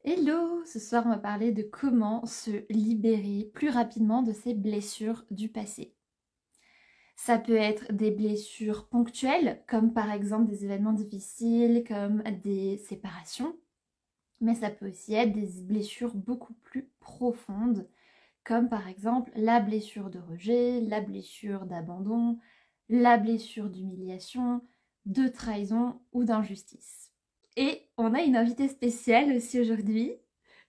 Hello! Ce soir, on va parler de comment se libérer plus rapidement de ses blessures du passé. Ça peut être des blessures ponctuelles, comme par exemple des événements difficiles, comme des séparations, mais ça peut aussi être des blessures beaucoup plus profondes, comme par exemple la blessure de rejet, la blessure d'abandon, la blessure d'humiliation, de trahison ou d'injustice. Et on a une invitée spéciale aussi aujourd'hui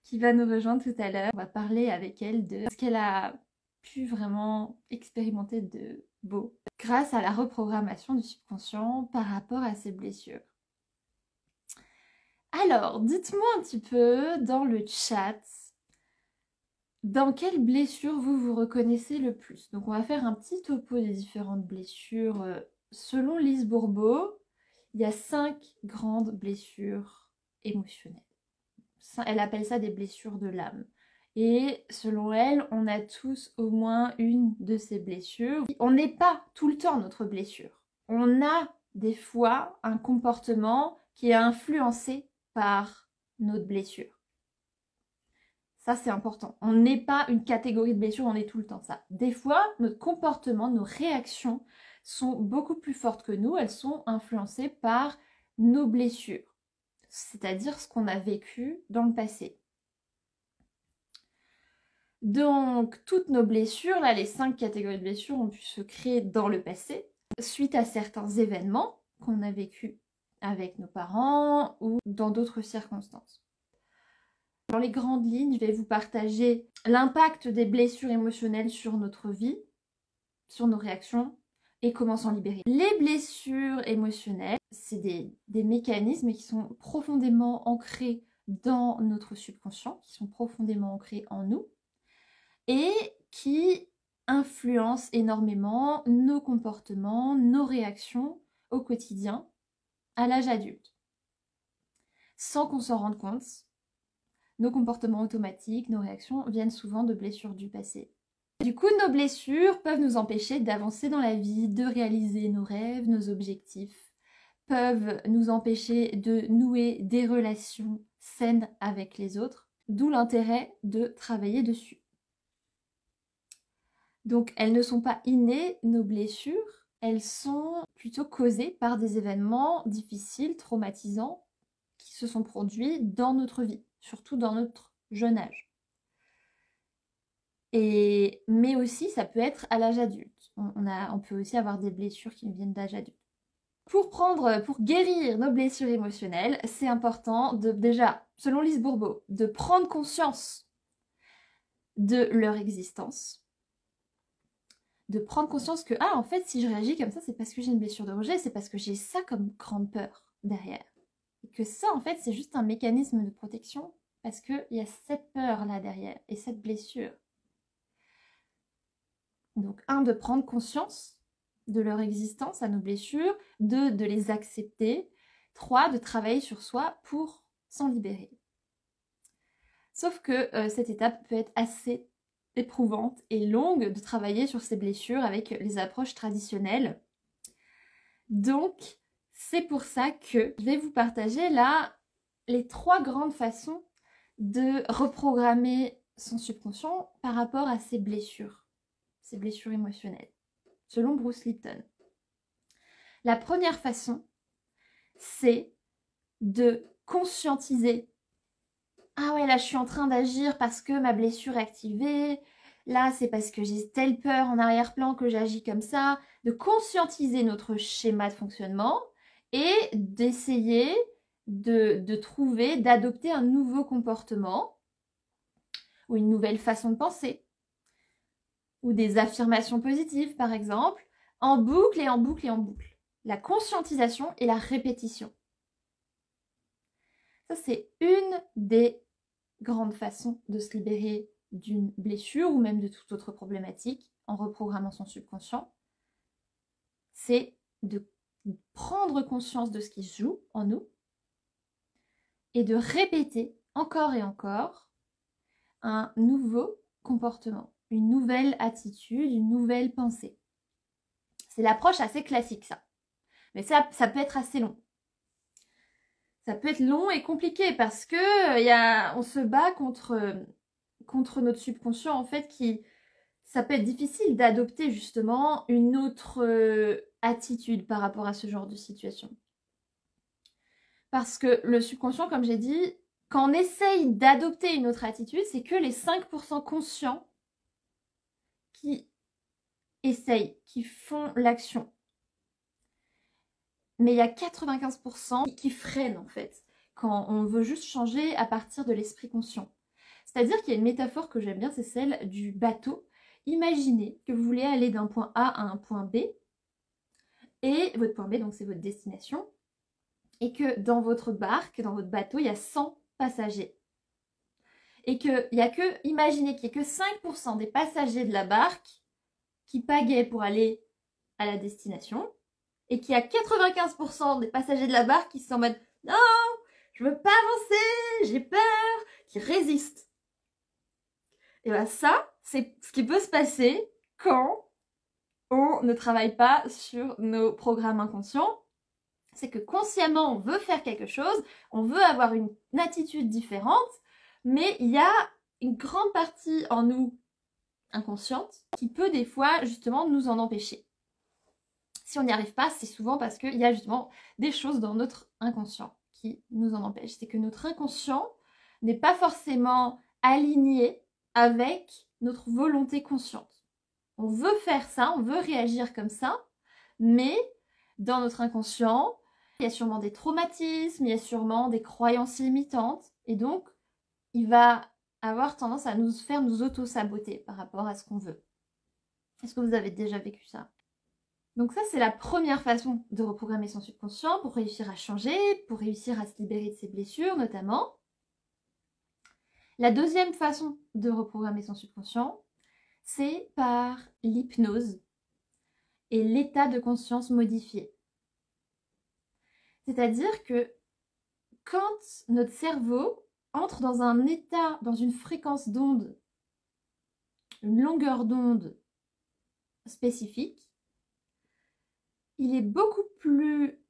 qui va nous rejoindre tout à l'heure. On va parler avec elle de ce qu'elle a pu vraiment expérimenter de beau grâce à la reprogrammation du subconscient par rapport à ses blessures. Alors, dites-moi un petit peu dans le chat, dans quelle blessure vous vous reconnaissez le plus? Donc on va faire un petit topo des différentes blessures. Selon Lise Bourbeau, il y a 5 grandes blessures émotionnelles. Elle appelle ça des blessures de l'âme. Et selon elle, on a tous au moins une de ces blessures. On n'est pas tout le temps notre blessure. On a des fois un comportement qui est influencé par notre blessure. Ça, c'est important. On n'est pas une catégorie de blessures, on est tout le temps ça. Des fois, notre comportement, nos réactions sont beaucoup plus fortes que nous. Elles sont influencées par nos blessures, c'est-à-dire ce qu'on a vécu dans le passé. Donc, toutes nos blessures, là, les 5 catégories de blessures ont pu se créer dans le passé, suite à certains événements qu'on a vécu avec nos parents ou dans d'autres circonstances. Dans les grandes lignes, je vais vous partager l'impact des blessures émotionnelles sur notre vie, sur nos réactions et comment s'en libérer. Les blessures émotionnelles, c'est des mécanismes qui sont profondément ancrés dans notre subconscient, qui sont profondément ancrés en nous et qui influencent énormément nos comportements, nos réactions au quotidien, à l'âge adulte. Sans qu'on s'en rende compte, nos comportements automatiques, nos réactions viennent souvent de blessures du passé. Du coup, nos blessures peuvent nous empêcher d'avancer dans la vie, de réaliser nos rêves, nos objectifs, peuvent nous empêcher de nouer des relations saines avec les autres, d'où l'intérêt de travailler dessus. Donc, elles ne sont pas innées, nos blessures, elles sont plutôt causées par des événements difficiles, traumatisants, qui se sont produits dans notre vie, surtout dans notre jeune âge. Mais aussi, ça peut être à l'âge adulte. On peut aussi avoir des blessures qui nous viennent d'âge adulte. Pour guérir nos blessures émotionnelles, c'est important déjà, selon Lise Bourbeau, de prendre conscience de leur existence. De prendre conscience que, en fait, si je réagis comme ça, c'est parce que j'ai une blessure de rejet, c'est parce que j'ai ça comme grande peur derrière. Et que ça, en fait, c'est juste un mécanisme de protection parce qu'il y a cette peur-là derrière et cette blessure. Donc, de prendre conscience de leur existence à nos blessures, de les accepter, 3, de travailler sur soi pour s'en libérer. Sauf que cette étape peut être assez éprouvante et longue de travailler sur ces blessures avec les approches traditionnelles. Donc, c'est pour ça que je vais vous partager là les 3 grandes façons de reprogrammer son subconscient par rapport à ces blessures émotionnelles, selon Bruce Lipton. La première façon, c'est de conscientiser. Ah ouais, là je suis en train d'agir parce que ma blessure est activée. Là, c'est parce que j'ai telle peur en arrière-plan que j'agis comme ça. De conscientiser notre schéma de fonctionnement et d'essayer de trouver, d'adopter un nouveau comportement ou une nouvelle façon de penser ou des affirmations positives, par exemple, en boucle et en boucle et en boucle. La conscientisation et la répétition. Ça, c'est une des grandes façons de se libérer d'une blessure ou même de toute autre problématique en reprogrammant son subconscient. C'est de prendre conscience de ce qui se joue en nous et de répéter encore et encore un nouveau comportement, une nouvelle attitude, une nouvelle pensée. C'est l'approche assez classique, ça. Mais ça peut être assez long. Ça peut être long et compliqué parce que on se bat contre notre subconscient en fait ça peut être difficile d'adopter justement une autre attitude par rapport à ce genre de situation. Parce que le subconscient, comme j'ai dit, quand on essaye d'adopter une autre attitude, c'est que les 5% conscients qui essayent, qui font l'action. Mais il y a 95% qui freinent en fait, quand on veut juste changer à partir de l'esprit conscient. C'est-à-dire qu'il y a une métaphore que j'aime bien, c'est celle du bateau. Imaginez que vous voulez aller d'un point A à un point B, et votre point B, donc c'est votre destination, et que dans votre barque, dans votre bateau, il y a 100 passagers. Et imaginez qu'il n'y ait que 5% des passagers de la barque qui pagaient pour aller à la destination, et qu'il y a 95% des passagers de la barque qui sont en mode « Non, je veux pas avancer, j'ai peur », qui résistent. Et bien ça, c'est ce qui peut se passer quand on ne travaille pas sur nos programmes inconscients. C'est que consciemment, on veut faire quelque chose, on veut avoir une attitude différente, mais il y a une grande partie en nous inconsciente qui peut des fois justement nous en empêcher. Si on n'y arrive pas, c'est souvent parce qu'il y a justement des choses dans notre inconscient qui nous en empêchent. C'est que notre inconscient n'est pas forcément aligné avec notre volonté consciente. On veut faire ça, on veut réagir comme ça, mais dans notre inconscient, il y a sûrement des traumatismes, il y a sûrement des croyances limitantes, et donc il va avoir tendance à nous faire nous auto-saboter par rapport à ce qu'on veut. Est-ce que vous avez déjà vécu ça? Donc ça, c'est la première façon de reprogrammer son subconscient pour réussir à changer, pour réussir à se libérer de ses blessures notamment. La deuxième façon de reprogrammer son subconscient, c'est par l'hypnose et l'état de conscience modifié. C'est-à-dire que quand notre cerveau entre dans un état, dans une fréquence d'onde, une longueur d'onde spécifique, il est beaucoup plus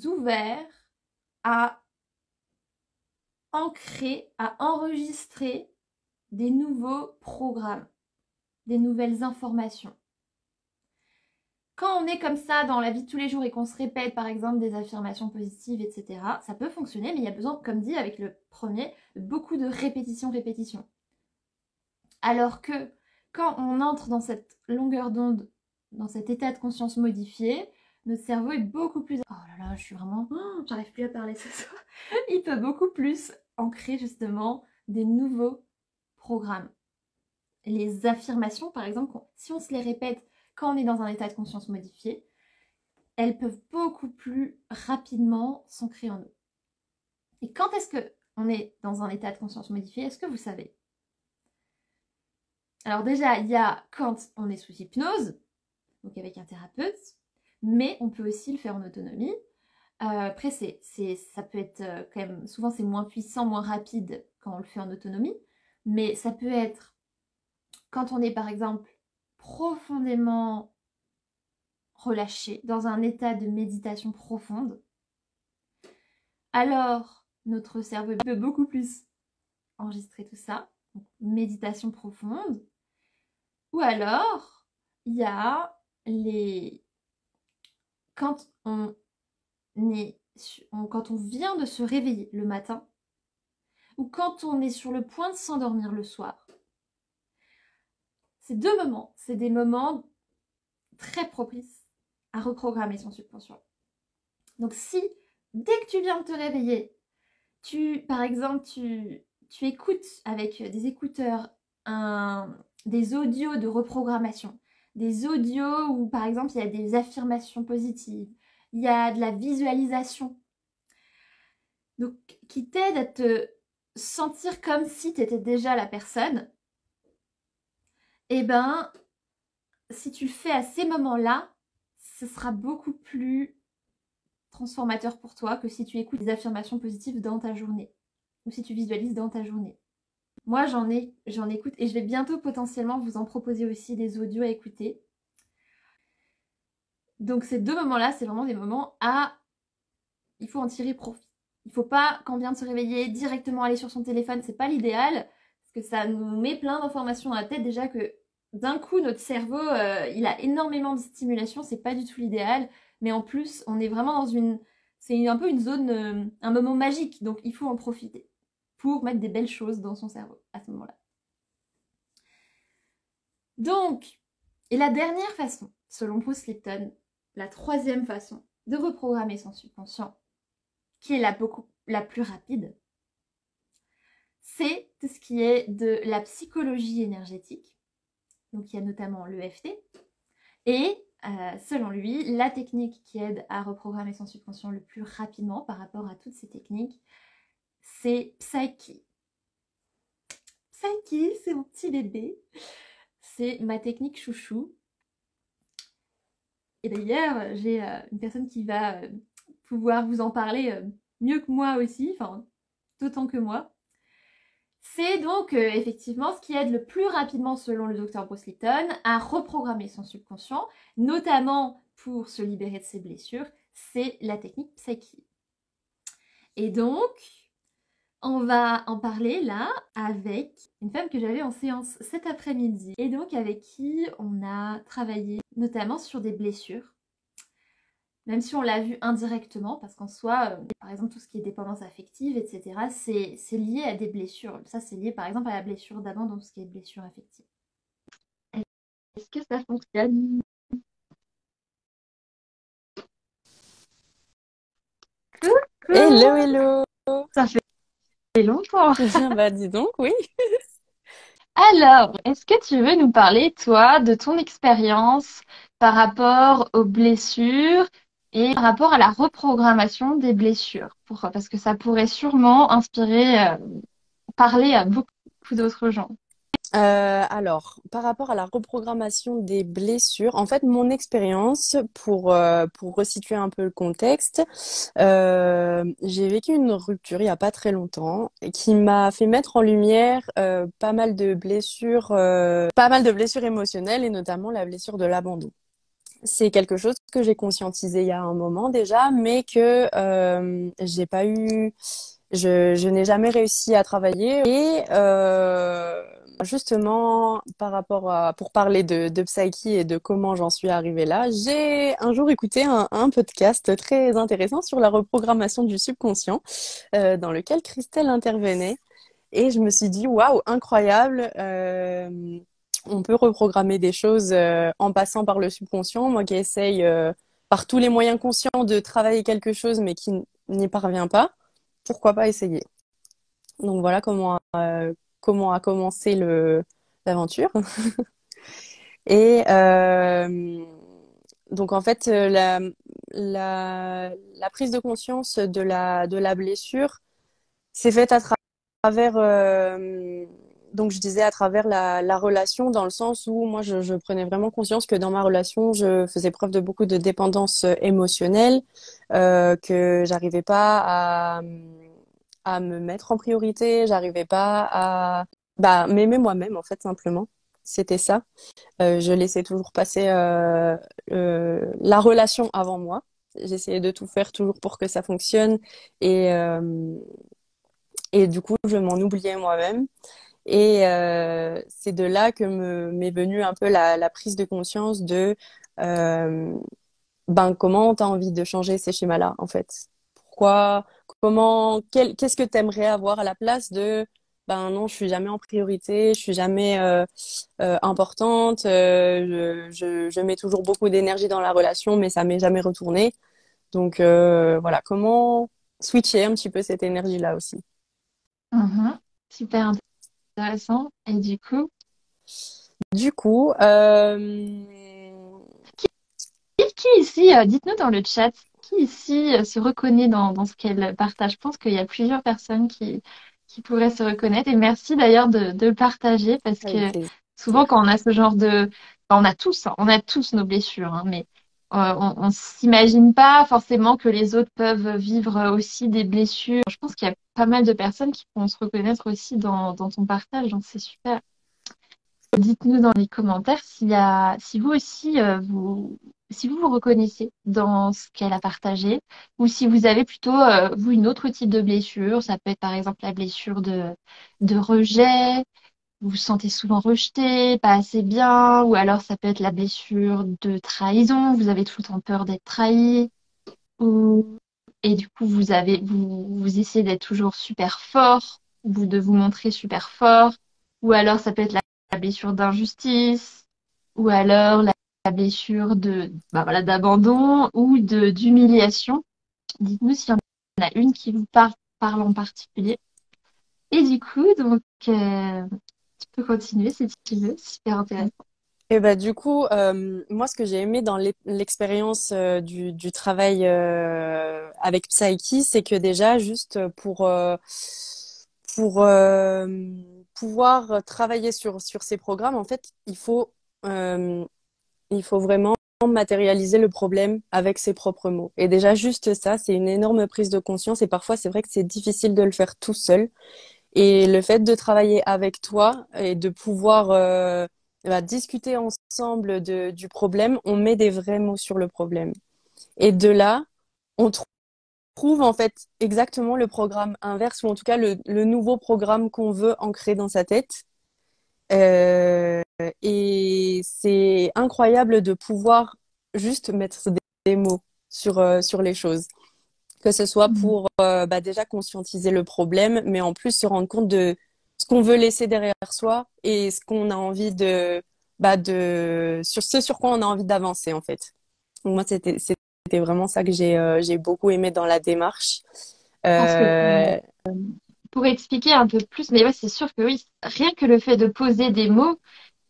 ouvert à ancrer, à enregistrer des nouveaux programmes, des nouvelles informations. Quand on est comme ça dans la vie de tous les jours et qu'on se répète par exemple des affirmations positives, etc., ça peut fonctionner, mais il y a besoin, comme dit avec le premier, de beaucoup de répétition. Alors que quand on entre dans cette longueur d'onde, dans cet état de conscience modifié, notre cerveau est beaucoup plus... Oh là là, je suis vraiment... j'arrive plus à parler ce soir. Il peut beaucoup plus ancrer justement des nouveaux programmes. Les affirmations, par exemple, si on se les répète quand on est dans un état de conscience modifié, elles peuvent beaucoup plus rapidement s'ancrer en nous. Et quand est-ce qu'on est dans un état de conscience modifié? Est-ce que vous savez? Alors déjà, il y a quand on est sous hypnose, donc avec un thérapeute, mais on peut aussi le faire en autonomie. Après, ça peut être quand même, souvent c'est moins puissant, moins rapide quand on le fait en autonomie, mais ça peut être quand on est par exemple profondément relâché, dans un état de méditation profonde, alors notre cerveau peut beaucoup plus enregistrer tout ça, donc méditation profonde, ou alors il y a quand on vient de se réveiller le matin, ou quand on est sur le point de s'endormir le soir. Ces deux moments, c'est des moments très propices à reprogrammer son subconscient. Donc si, dès que tu viens de te réveiller, par exemple, tu écoutes avec des écouteurs des audios de reprogrammation, des audios où par exemple il y a des affirmations positives, il y a de la visualisation, donc qui t'aide à te sentir comme si tu étais déjà la personne, et ben si tu le fais à ces moments-là, ce sera beaucoup plus transformateur pour toi que si tu écoutes des affirmations positives dans ta journée ou si tu visualises dans ta journée. Moi j'en écoute et je vais bientôt potentiellement vous en proposer aussi des audios à écouter. Donc ces deux moments-là, c'est vraiment des moments il faut en tirer profit. Il faut pas, quand on vient de se réveiller, directement aller sur son téléphone, c'est pas l'idéal, parce que ça nous met plein d'informations dans la tête. Déjà que d'un coup, notre cerveau, il a énormément de stimulation, c'est pas du tout l'idéal. Mais en plus, on est vraiment dans c'est un peu une zone, un moment magique, donc il faut en profiter pour mettre des belles choses dans son cerveau à ce moment-là. Donc, et la dernière façon, selon Bruce Lipton, la troisième façon de reprogrammer son subconscient, qui est la plus rapide, c'est tout ce qui est de la psychologie énergétique. Donc il y a notamment l'EFT. Et selon lui, la technique qui aide à reprogrammer son subconscient le plus rapidement par rapport à toutes ces techniques, c'est Psyche. Psyche, c'est mon petit bébé. C'est ma technique chouchou. Et d'ailleurs, j'ai une personne qui va pouvoir vous en parler mieux que moi aussi, enfin, d'autant que moi. C'est donc effectivement ce qui aide le plus rapidement, selon le docteur Bruce Lipton, à reprogrammer son subconscient, notamment pour se libérer de ses blessures, c'est la technique Psyche. Et donc, on va en parler là avec une femme que j'avais en séance cet après-midi, et donc avec qui on a travaillé notamment sur des blessures. Même si on l'a vu indirectement, parce qu'en soi, par exemple, tout ce qui est dépendance affective, etc., c'est lié à des blessures. Ça, c'est lié, par exemple, à la blessure d'avant, donc ce qui est blessure affective. Est-ce que ça fonctionne? Coucou! Hello, hello! Ça fait longtemps. Bah dis donc, oui. Alors, est-ce que tu veux nous parler, toi, de ton expérience par rapport aux blessures et par rapport à la reprogrammation des blessures? Parce que ça pourrait sûrement inspirer, parler à beaucoup d'autres gens. Alors, par rapport à la reprogrammation des blessures, en fait, mon expérience, pour resituer un peu le contexte, j'ai vécu une rupture il y a pas très longtemps qui m'a fait mettre en lumière pas mal de blessures émotionnelles et notamment la blessure de l'abandon. C'est quelque chose que j'ai conscientisé il y a un moment déjà, mais que j'ai pas eu, je n'ai jamais réussi à travailler. Et justement, pour parler de Psyche et de comment j'en suis arrivée là, j'ai un jour écouté un podcast très intéressant sur la reprogrammation du subconscient, dans lequel Christelle intervenait. Et je me suis dit, waouh, incroyable. On peut reprogrammer des choses en passant par le subconscient. Moi qui essaye par tous les moyens conscients de travailler quelque chose mais qui n'y parvient pas, pourquoi pas essayer? Donc voilà comment a commencé l'aventure. Et donc en fait, la prise de conscience de la blessure s'est faite à travers, donc je disais à travers la relation, dans le sens où moi je prenais vraiment conscience que dans ma relation, je faisais preuve de beaucoup de dépendance émotionnelle, que j'arrivais pas à me mettre en priorité, j'arrivais pas à m'aimer moi-même en fait simplement. C'était ça. Je laissais toujours passer la relation avant moi. J'essayais de tout faire toujours pour que ça fonctionne et et du coup, je m'en oubliais moi-même. Et c'est de là que m'est venue un peu la prise de conscience de euh, comment tu as envie de changer ces schémas-là, en fait. Pourquoi, qu'est-ce que tu aimerais avoir à la place de ben non, je suis jamais en priorité, je suis jamais importante, je mets toujours beaucoup d'énergie dans la relation, mais ça m'est jamais retourné. Donc voilà, comment switcher un petit peu cette énergie-là aussi. Mhm. Super intéressant. Et du coup, Du coup, qui ici, dites-nous dans le chat, qui ici se reconnaît dans ce qu'elle partage? Je pense qu'il y a plusieurs personnes qui pourraient se reconnaître. Et merci d'ailleurs de le partager parce avec que plaisir. souvent quand on a ce genre de... Enfin, on a tous nos blessures, hein, mais on s'imagine pas forcément que les autres peuvent vivre aussi des blessures. Je pense qu'il y a pas mal de personnes qui pourront se reconnaître aussi dans ton partage, donc c'est super. Dites-nous dans les commentaires si vous aussi, si vous vous reconnaissez dans ce qu'elle a partagé, ou si vous avez plutôt, vous, une autre type de blessure. Ça peut être par exemple la blessure de rejet, vous vous sentez souvent rejeté, pas assez bien, ou alors ça peut être la blessure de trahison, vous avez tout le temps peur d'être trahi, ou... et du coup vous essayez d'être toujours super fort, vous de vous montrer super fort, ou alors ça peut être la blessure d'injustice, ou alors la blessure de bah voilà, d'abandon ou de d'humiliation. Dites-nous s'il y en a une qui vous parle en particulier. Et du coup, donc, tu peux continuer si tu veux, c'est super intéressant. Et bah du coup, moi ce que j'ai aimé dans l'expérience du travail avec Psyche, c'est que déjà juste pour pouvoir travailler sur ces programmes, en fait, euh, il faut vraiment matérialiser le problème avec ses propres mots. Et déjà juste ça, c'est une énorme prise de conscience. Et parfois, c'est vrai que c'est difficile de le faire tout seul. Et le fait de travailler avec toi et de pouvoir discuter ensemble du problème, on met des vrais mots sur le problème. Et de là, on trouve en fait exactement le programme inverse, ou en tout cas le nouveau programme qu'on veut ancrer dans sa tête. Euh, et c'est incroyable de pouvoir juste mettre des mots sur les choses. Que ce soit Mhm. pour déjà conscientiser le problème, mais en plus se rendre compte de ce qu'on veut laisser derrière soi et ce qu'on a envie sur ce sur quoi on a envie d'avancer en fait. Donc moi c'était vraiment ça que j'ai beaucoup aimé dans la démarche. Parce que Euh, pour expliquer un peu plus, mais ouais, c'est sûr que oui, rien que le fait de poser des mots,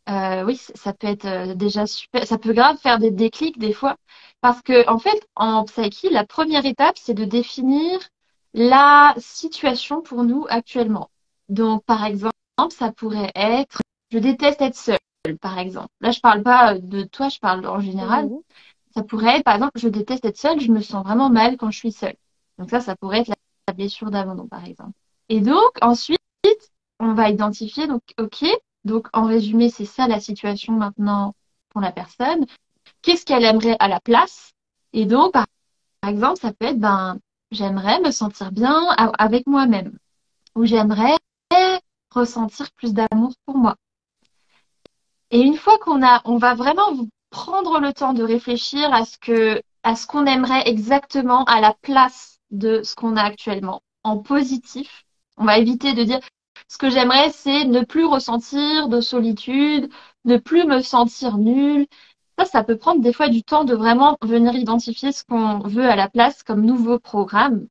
oui, ça peut être déjà super, ça peut grave faire des déclics des fois. Parce que, en fait, en psyché, la première étape, c'est de définir la situation pour nous actuellement. Donc, par exemple, ça pourrait être, je déteste être seule, par exemple. Là, je parle pas de toi, je parle en général. Mhm. Ça pourrait être, par exemple, je déteste être seule, je me sens vraiment mal quand je suis seule. Donc ça pourrait être la blessure d'abandon, par exemple. Et donc, ensuite, on va identifier, donc, ok, donc en résumé, c'est ça la situation maintenant pour la personne. Qu'est-ce qu'elle aimerait à la place? Et donc, par exemple, ça peut être, ben, j'aimerais me sentir bien avec moi-même, ou j'aimerais ressentir plus d'amour pour moi. Et une fois on va vraiment prendre le temps de réfléchir à ce qu'on aimerait exactement à la place de ce qu'on a actuellement, en positif. On va éviter de dire ce que j'aimerais, c'est ne plus ressentir de solitude, ne plus me sentir nulle. Ça peut prendre des fois du temps de vraiment venir identifier ce qu'on veut à la place comme nouveau programme.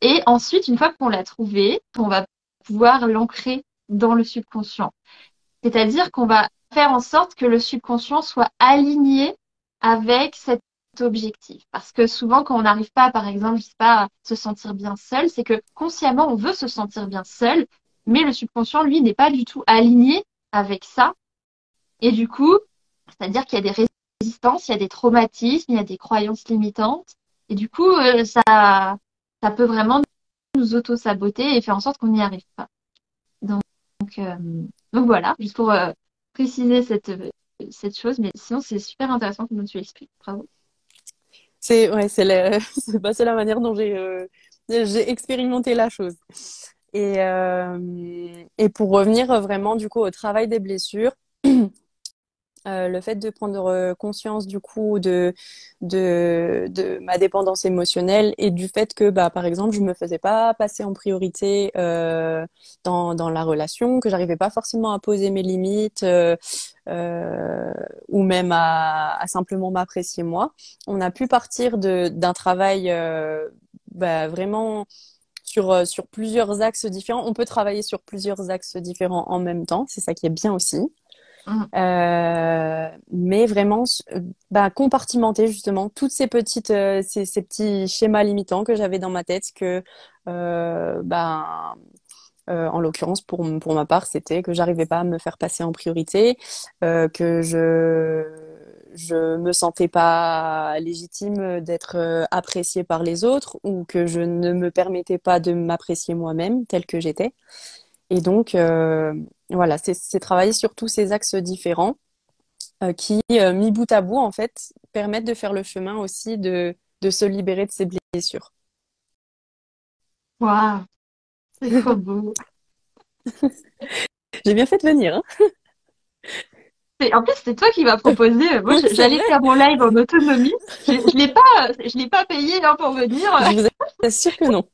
Et ensuite, une fois qu'on l'a trouvé, on va pouvoir l'ancrer dans le subconscient. C'est-à-dire qu'on va faire en sorte que le subconscient soit aligné avec cet objectif. Parce que souvent, quand on n'arrive pas, par exemple, je sais pas, à se sentir bien seul, c'est que consciemment, on veut se sentir bien seul, mais le subconscient, lui, n'est pas du tout aligné avec ça. Et du coup, c'est-à-dire qu'il y a des résistances, il y a des traumatismes, il y a des croyances limitantes. Et du coup, ça peut vraiment nous auto-saboter et faire en sorte qu'on n'y arrive pas. Donc, euh, donc voilà, juste pour préciser cette chose, mais sinon c'est super intéressant comme tu l'expliques. Bravo. c'est ouais, c'est la manière dont j'ai expérimenté la chose. Et pour revenir vraiment du coup au travail des blessures, le fait de prendre conscience du coup de ma dépendance émotionnelle et du fait que bah par exemple je me faisais pas passer en priorité dans la relation, que j'arrivais pas forcément à poser mes limites euh, ou même à simplement m'apprécier moi. On a pu partir d'un travail vraiment sur plusieurs axes différents. On peut travailler sur plusieurs axes différents en même temps, c'est ça qui est bien aussi. Mm. Mais vraiment compartimenter justement toutes ces ces petits schémas limitants que j'avais dans ma tête que en l'occurrence pour ma part c'était que j'arrivais pas à me faire passer en priorité, que je me sentais pas légitime d'être appréciée par les autres ou que je ne me permettais pas de m'apprécier moi-même telle que j'étais. Et donc, voilà, c'est travailler sur tous ces axes différents qui, mis bout à bout, en fait, permettent de faire le chemin aussi de se libérer de ses blessures. Waouh, c'est trop beau. J'ai bien fait de venir, hein. En plus, c'est toi qui m'as proposé. Moi, Oui, c'est j'allais vrai. faire mon live en autonomie. Je l'ai pas payé hein, pour venir. Je vous assure que non.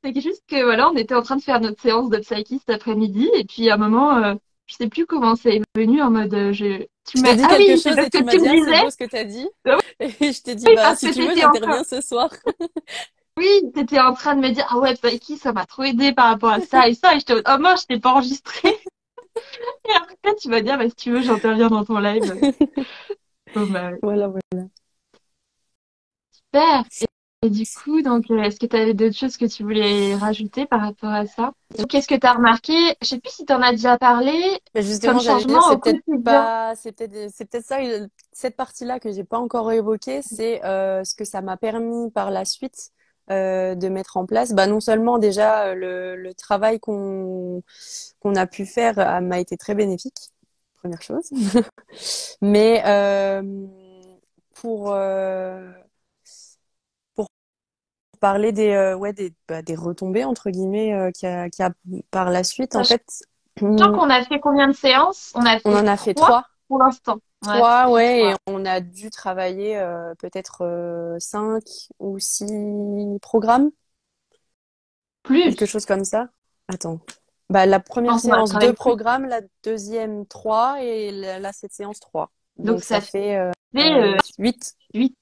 C'est juste que voilà, on était en train de faire notre séance de psyche cet après-midi et puis à un moment, je sais plus comment c'est venu en mode, Je t'ai dit ah quelque oui, c'est chose parce et que tu m'as tu me dit, ah, c'est disais, beau ce que t'as dit. ah Et je t'ai dit, oui, bah, parce si que tu veux, j'interviens ce soir. oui, t'étais en train de me dire, ah ouais, psyche, ça m'a trop aidé par rapport à ça et ça et j'étais en mode, oh mince, je t'ai pas enregistré. Et après, tu vas dire, bah si tu veux, j'interviens dans ton live. Bon bah Voilà, voilà. super. Et du coup, donc, est-ce que tu avais d'autres choses que tu voulais rajouter par rapport à ça? Qu'est-ce que tu as remarqué? Je sais plus si tu en as déjà parlé, Mais comme justement, j'allais dire, changement au quotidien. c'est peut-être ça, cette partie-là que j'ai pas encore évoquée, c'est ce que ça m'a permis par la suite de mettre en place. Bah, non seulement déjà le travail qu'on a pu faire m'a été très bénéfique, première chose, mais pour pour parler des retombées entre guillemets qu'il y a par la suite, en fait, Sachant qu'on a fait combien de séances? On a on fait en a fait trois trois. pour l'instant. Ouais, Trois, que ouais, et trois. on a dû travailler peut-être 5 ou 6 programmes, quelque Plus. chose comme ça. Attends. Bah, la Je première pense qu'on a séance, deux travaillé plus. programmes, la deuxième, trois, et là, cette séance, trois. Donc Donc, ça ça fait fait 8, 8.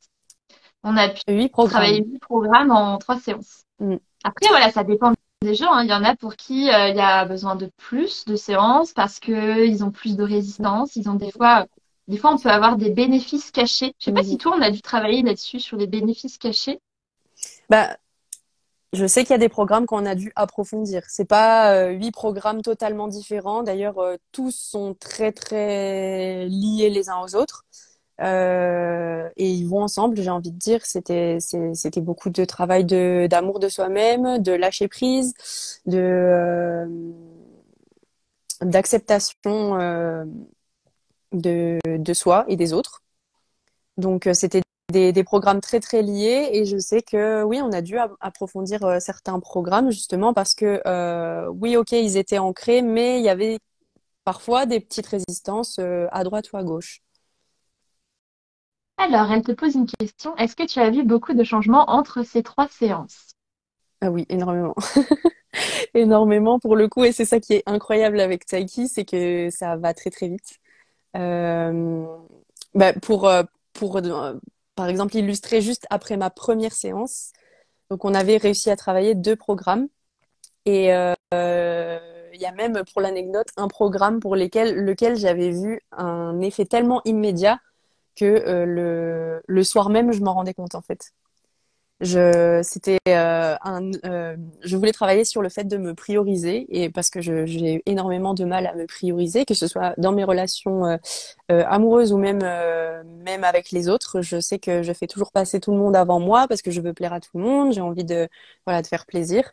On a pu 8 programmes. travailler 8 programmes en 3 séances. Mm. Après, voilà, ça dépend des gens, hein. Il y en a pour qui il y a besoin de plus de séances parce que ils ont plus de résistance. Ils ont des fois, on peut avoir des bénéfices cachés. Je sais pas si Mhm. toi, on a dû travailler là-dessus sur les bénéfices cachés. Bah, je sais qu'il y a des programmes qu'on a dû approfondir. C'est pas 8 programmes totalement différents. D'ailleurs, tous sont très, très liés les uns aux autres. Et ils vont ensemble, j'ai envie de dire. C'était beaucoup de travail d'amour de soi-même, de lâcher prise, d'acceptation de soi et des autres. Donc, c'était des programmes très, très liés. Et je sais que oui, on a dû approfondir certains programmes justement parce que oui, ok, ils étaient ancrés, mais il y avait parfois des petites résistances à droite ou à gauche. Alors, elle te pose une question. Est-ce que tu as vu beaucoup de changements entre ces 3 séances? Ah oui, énormément. Énormément pour le coup, et c'est ça qui est incroyable avec Taiki, c'est que ça va très très vite. Euh, bah, par exemple illustrer juste après ma première séance, donc on avait réussi à travailler 2 programmes et il y a même pour l'anecdote un programme pour lequel j'avais vu un effet tellement immédiat que le soir même je m'en rendais compte en fait. Je voulais travailler sur le fait de me prioriser et parce que j'ai énormément de mal à me prioriser, que ce soit dans mes relations amoureuses ou même avec les autres. Je sais que je fais toujours passer tout le monde avant moi parce que je veux plaire à tout le monde. J'ai envie voilà, de faire plaisir.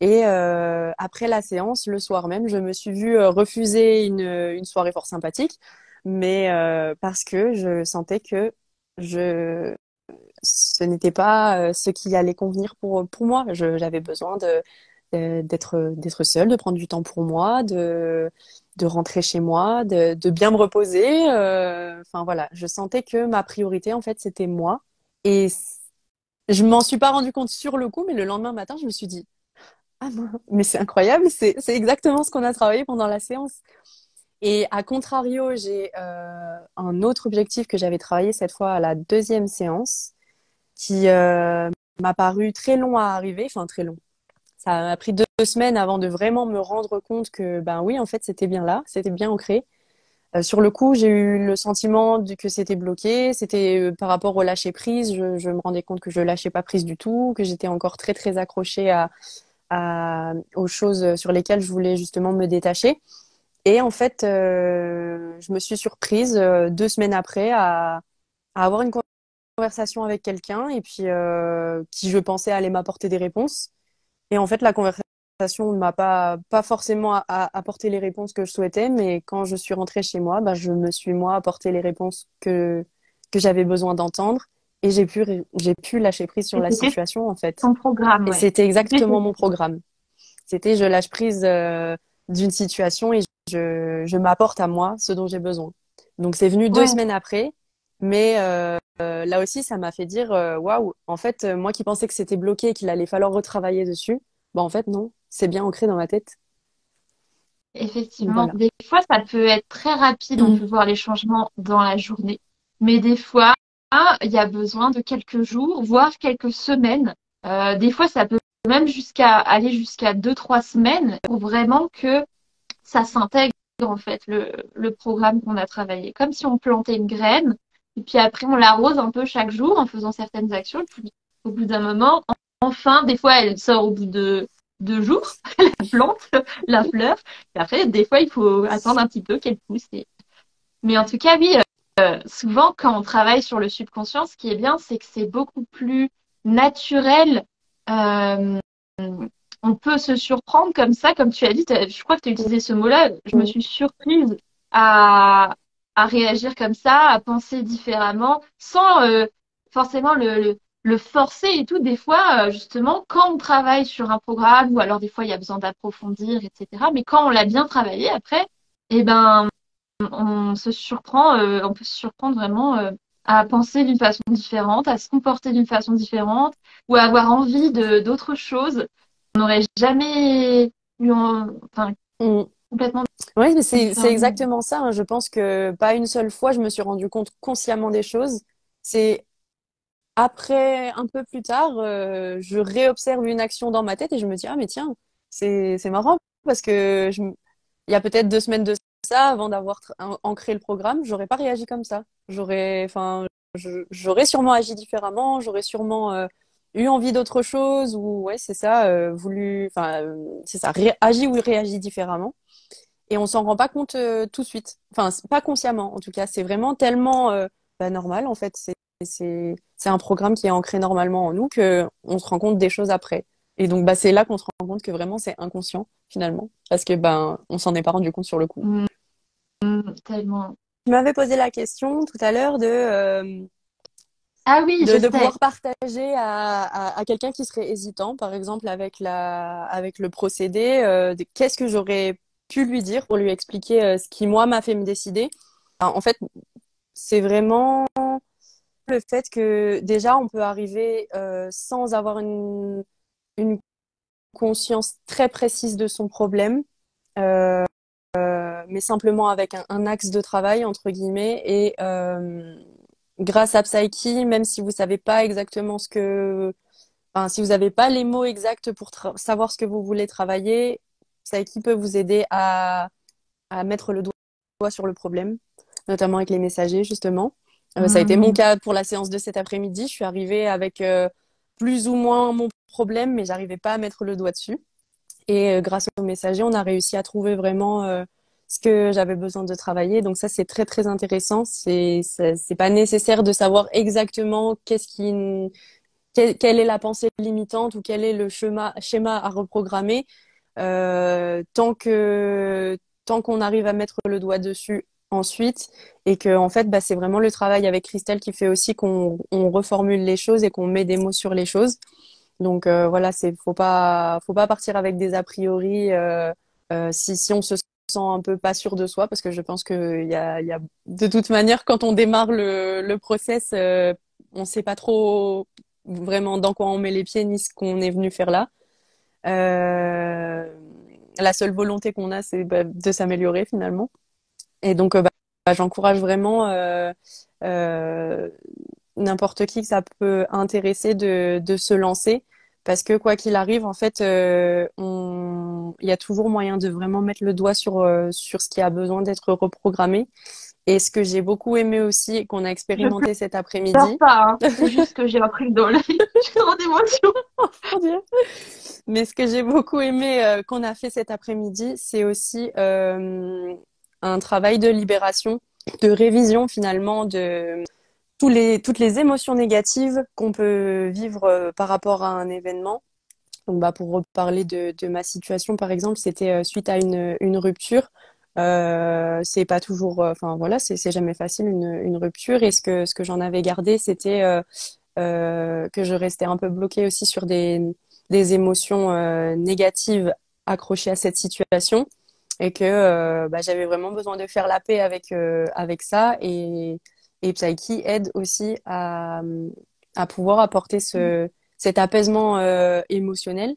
Et après la séance, le soir même, je me suis vue refuser une soirée fort sympathique, mais parce que je sentais que je ce n'était pas ce qui allait convenir pour moi. J'avais besoin d'être seule, de prendre du temps pour moi, de rentrer chez moi, de bien me reposer. Enfin voilà, je sentais que ma priorité, en fait, c'était moi. Et je m'en suis pas rendu compte sur le coup, mais le lendemain matin, je me suis dit, ah mais c'est incroyable, c'est exactement ce qu'on a travaillé pendant la séance. Et à contrario, j'ai un autre objectif que j'avais travaillé cette fois à la deuxième séance qui m'a paru très long à arriver, enfin très long. Ça m'a pris 2 semaines avant de vraiment me rendre compte que, ben oui, en fait, c'était bien là, c'était bien ancré. Sur le coup, j'ai eu le sentiment que c'était bloqué, c'était par rapport au lâcher prise, je me rendais compte que je lâchais pas prise du tout, que j'étais encore très très accrochée aux choses sur lesquelles je voulais justement me détacher. Et en fait, je me suis surprise 2 semaines après à avoir une conversation avec quelqu'un et puis qui je pensais allait m'apporter des réponses. Et en fait, la conversation ne m'a pas forcément apporté les réponses que je souhaitais, mais quand je suis rentrée chez moi, bah, je me suis, moi, apporté les réponses que j'avais besoin d'entendre et j'ai pu lâcher prise sur Et la c'était situation, en fait. ton programme, Et ouais. c'était exactement mon programme. C'était je lâche prise d'une situation et je m'apporte à moi ce dont j'ai besoin. Donc c'est venu deux Ouais, semaines après, mais là aussi ça m'a fait dire waouh, en fait moi qui pensais que c'était bloqué et qu'il allait falloir retravailler dessus, bah en fait non, c'est bien ancré dans ma tête. Donc effectivement. voilà. Des fois, ça peut être très rapide, on Mm. peut voir les changements dans la journée. Mais des fois, il y a besoin de quelques jours, voire quelques semaines. Des fois, ça peut même aller jusqu'à 2, 3 semaines pour vraiment que ça s'intègre en fait le programme qu'on a travaillé. Comme si on plantait une graine et puis après on l'arrose un peu chaque jour en faisant certaines actions. Et puis au bout d'un moment, enfin, des fois elle sort au bout de 2 jours, la plante, la fleur. Et après, des fois, il faut attendre un petit peu qu'elle pousse. Mais en tout cas, oui, souvent quand on travaille sur le subconscient, ce qui est bien, c'est que c'est beaucoup plus naturel. Euh, on peut se surprendre comme ça, comme tu as dit, je crois que tu as utilisé ce mot-là, je me Mm. suis surprise à, à réagir comme ça, à penser différemment, sans forcément le forcer et tout. Des fois, justement, quand on travaille sur un programme, ou alors des fois il y a besoin d'approfondir, etc. Mais quand on l'a bien travaillé après, eh ben, on peut se surprendre vraiment à penser d'une façon différente, à se comporter d'une façon différente, ou à avoir envie de d'autres choses. On n'aurait jamais enfin, Mm. complètement Oui, mais c'est différemment. exactement ça, hein. Je pense que pas une seule fois je me suis rendu compte consciemment des choses. C'est après, un peu plus tard, je réobserve une action dans ma tête et je me dis, ah mais tiens, c'est marrant parce que il y a peut-être 2 semaines de ça, avant d'avoir ancré le programme, j'aurais pas réagi comme ça. Enfin, j'aurais sûrement agi différemment, j'aurais sûrement eu envie d'autre chose ou ouais, c'est ça, enfin, c'est ça, agi ou réagi différemment. Et on s'en rend pas compte tout de suite. Enfin, pas consciemment en tout cas. C'est vraiment tellement normal en fait. C'est un programme qui est ancré normalement en nous que on se rend compte des choses après. Et donc bah c'est là qu'on se rend compte que vraiment c'est inconscient finalement parce que ben on s'en est pas rendu compte sur le coup. Mm, tellement. Tu m'avais posé la question tout à l'heure Ah oui, je de sais. pouvoir partager à quelqu'un qui serait hésitant, par exemple avec avec le procédé, qu'est-ce que j'aurais pu lui dire pour lui expliquer ce qui moi m'a fait me décider. En fait, c'est vraiment le fait que déjà on peut arriver sans avoir une conscience très précise de son problème, euh, mais simplement avec un axe de travail entre guillemets et grâce à Psyche, même si vous savez pas exactement enfin, si vous n'avez pas les mots exacts pour savoir ce que vous voulez travailler, Psyche peut vous aider à mettre le doigt sur le problème, notamment avec les messagers, justement. Ça a été mon Mm, cas pour la séance de cet après-midi. Je suis arrivée avec plus ou moins mon problème, mais j'arrivais pas à mettre le doigt dessus. Et grâce aux messagers, on a réussi à trouver vraiment ce que j'avais besoin de travailler. Donc ça, c'est très, très intéressant. C'est pas nécessaire de savoir exactement quelle est la pensée limitante ou quel est le schéma à reprogrammer. Tant qu'on arrive à mettre le doigt dessus ensuite et que en fait bah, c'est vraiment le travail avec Christelle qui fait aussi qu'on on reformule les choses et qu'on met des mots sur les choses. Donc voilà, c'est faut pas partir avec des a priori si on se sent un peu pas sûr de soi parce que je pense que il y a de toute manière quand on démarre le process on sait pas trop vraiment dans quoi on met les pieds ni ce qu'on est venu faire là. Euh, la seule volonté qu'on a, c'est bah, de s'améliorer finalement. Et donc, j'encourage vraiment euh, n'importe qui que ça peut intéresser de se lancer. Parce que quoi qu'il arrive, en fait, il y a toujours moyen de vraiment mettre le doigt sur ce qui a besoin d'être reprogrammé. Et ce que j'ai beaucoup aimé aussi et qu'on a je expérimenté cet pleure après-midi, pas, hein. C'est juste que j'ai un truc dans l'œil. J'ai trop d'émotions. mon Dieu. Mais ce que j'ai beaucoup aimé qu'on a fait cet après-midi, c'est aussi un travail de libération, de révision finalement de toutes les émotions négatives qu'on peut vivre par rapport à un événement. Donc, bah, pour reparler de ma situation, par exemple, c'était suite à une rupture. C'est pas toujours, enfin voilà, c'est jamais facile une rupture. Et ce que j'en avais gardé, c'était que je restais un peu bloquée aussi sur des émotions négatives accrochées à cette situation et que bah, j'avais vraiment besoin de faire la paix avec ça. Et Psyche aide aussi à pouvoir apporter cet apaisement émotionnel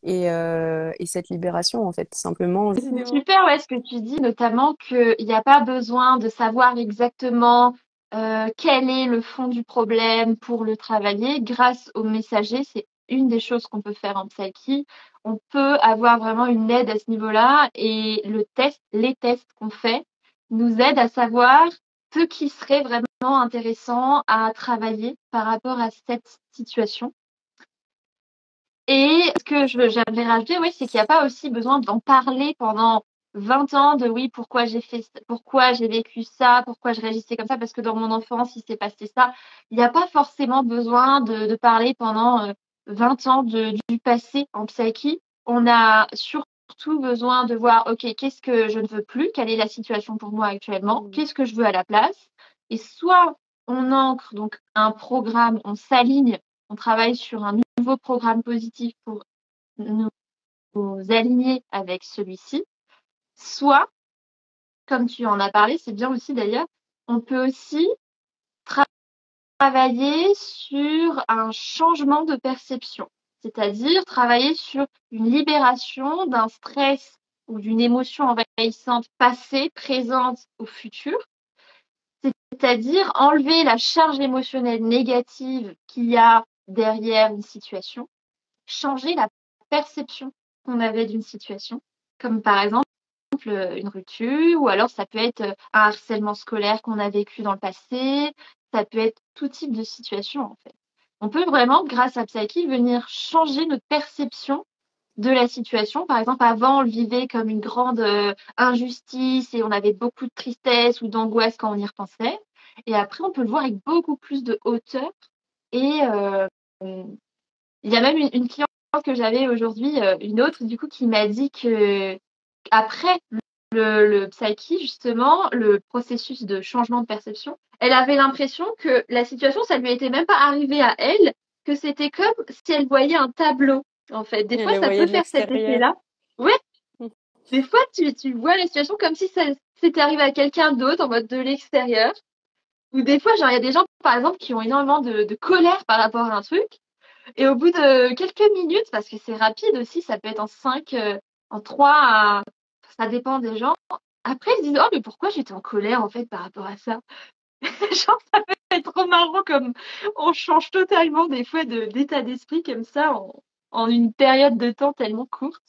et cette libération, en fait, simplement. C'est super, ouais, ce que tu dis, notamment qu'il n'y a pas besoin de savoir exactement quel est le fond du problème pour le travailler. Grâce au messager, c'est une des choses qu'on peut faire en psyche. On peut avoir vraiment une aide à ce niveau-là et les tests qu'on fait nous aident à savoir ce qui serait vraiment intéressant à travailler par rapport à cette situation. Et ce que j'aimerais rajouter, oui, c'est qu'il n'y a pas aussi besoin d'en parler pendant 20 ans de oui, pourquoi j'ai vécu ça, pourquoi je réagissais comme ça, parce que dans mon enfance, il s'est passé ça. Il n'y a pas forcément besoin de parler pendant 20 ans du passé en psyche. On a surtout besoin de voir, OK, qu'est-ce que je ne veux plus? Quelle est la situation pour moi actuellement? Qu'est-ce que je veux à la place? Et soit on ancre donc un programme, on s'aligne, on travaille sur un nouveau programme positif pour nous aligner avec celui-ci. Soit, comme tu en as parlé, c'est bien aussi d'ailleurs, on peut aussi travailler sur un changement de perception, c'est-à-dire travailler sur une libération d'un stress ou d'une émotion envahissante passée, présente ou future, c'est-à-dire enlever la charge émotionnelle négative qu'il y a derrière une situation, changer la perception qu'on avait d'une situation, comme par exemple une rupture, ou alors ça peut être un harcèlement scolaire qu'on a vécu dans le passé, ça peut être tout type de situation en fait. On peut vraiment, grâce à Psyche, venir changer notre perception de la situation. Par exemple, avant, on le vivait comme une grande injustice et on avait beaucoup de tristesse ou d'angoisse quand on y repensait. Et après, on peut le voir avec beaucoup plus de hauteur. Et il y a même une cliente que j'avais aujourd'hui, une autre du coup, qui m'a dit que après le psyche, justement, le processus de changement de perception, elle avait l'impression que la situation, ça lui était même pas arrivé à elle, que c'était comme si elle voyait un tableau, en fait. Des Elle fois, le ça voyait peut de faire cet l'extérieur. effet-là. Ouais, des fois, tu vois la situation comme si ça s'était arrivé à quelqu'un d'autre en mode de l'extérieur. Ou des fois, genre, il y a des gens, par exemple, qui ont énormément de colère par rapport à un truc. Et au bout de quelques minutes, parce que c'est rapide aussi, ça peut être en 5, en 3, ça dépend des gens. Après, ils se disent, oh, mais pourquoi j'étais en colère, en fait, par rapport à ça? Genre, ça peut être trop marrant comme on change totalement des fois d'état d'esprit comme ça en une période de temps tellement courte.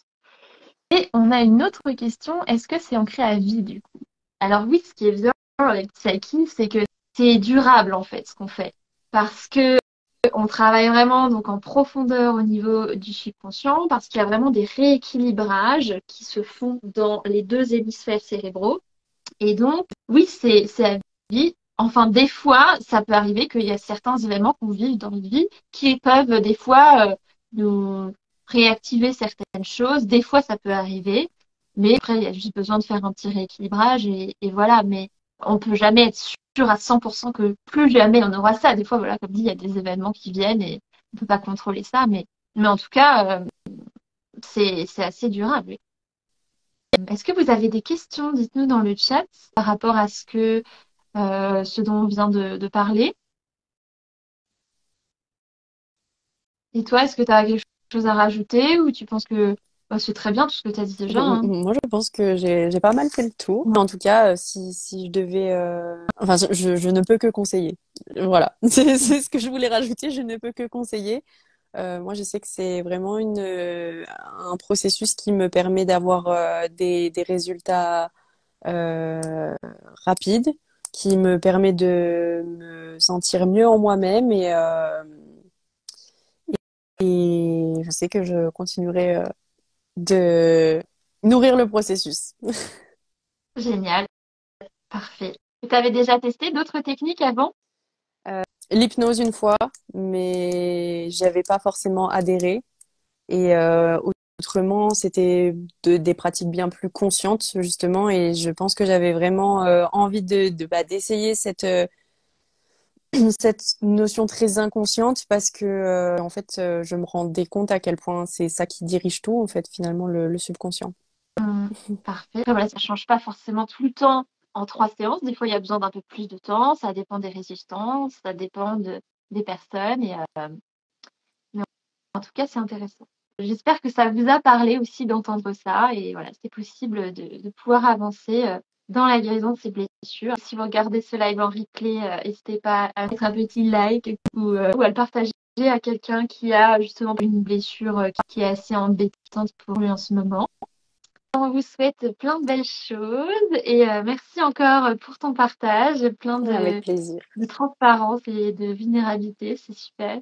Et on a une autre question, est-ce que c'est ancré à vie du coup? Alors oui, ce qui est bien avec Psyche, c'est que c'est durable en fait ce qu'on fait. Parce que on travaille vraiment donc en profondeur au niveau du subconscient parce qu'il y a vraiment des rééquilibrages qui se font dans les deux hémisphères cérébraux. Et donc, oui, c'est à vie. Enfin, des fois, ça peut arriver qu'il y a certains événements qu'on vit dans notre vie qui peuvent des fois nous réactiver certaines choses. Des fois, ça peut arriver. Mais après, il y a juste besoin de faire un petit rééquilibrage et voilà. Mais on peut jamais être sûr à 100% que plus jamais on aura ça. Des fois, voilà, comme dit, il y a des événements qui viennent et on peut pas contrôler ça. Mais en tout cas, c'est assez durable. Oui. Est-ce que vous avez des questions? Dites-nous dans le chat par rapport à ce dont on vient de parler. Et toi, est-ce que tu as quelque chose à rajouter ou tu penses que bah, c'est très bien tout ce que tu as dit déjà, hein? Moi, je pense que j'ai pas mal fait le tour. Mais en tout cas, si je devais... Enfin, je ne peux que conseiller. Voilà, c'est ce que je voulais rajouter. Je ne peux que conseiller. Moi, je sais que c'est vraiment un processus qui me permet d'avoir des résultats rapides, qui me permet de me sentir mieux en moi-même et je sais que je continuerai de nourrir le processus. Génial, parfait. Tu avais déjà testé d'autres techniques avant? L'hypnose une fois, mais j'avais pas forcément adhéré. Et autrement, c'était des pratiques bien plus conscientes, justement. Et je pense que j'avais vraiment envie d'essayer cette notion très inconsciente parce que, en fait, je me rendais compte à quel point c'est ça qui dirige tout, en fait, finalement, le subconscient. Parfait. Après, voilà, ça change pas forcément tout le temps en 3 séances. Des fois, il y a besoin d'un peu plus de temps. Ça dépend des résistances, ça dépend des personnes. Mais en tout cas, c'est intéressant. J'espère que ça vous a parlé aussi d'entendre ça. Et voilà, c'est possible de pouvoir avancer dans la guérison de ces blessures. Si vous regardez ce live en replay, n'hésitez pas à mettre un petit like ou à le partager à quelqu'un qui a justement une blessure qui est assez embêtante pour lui en ce moment. On vous souhaite plein de belles choses et merci encore pour ton partage, plein Avec plaisir. de transparence et de vulnérabilité, c'est super.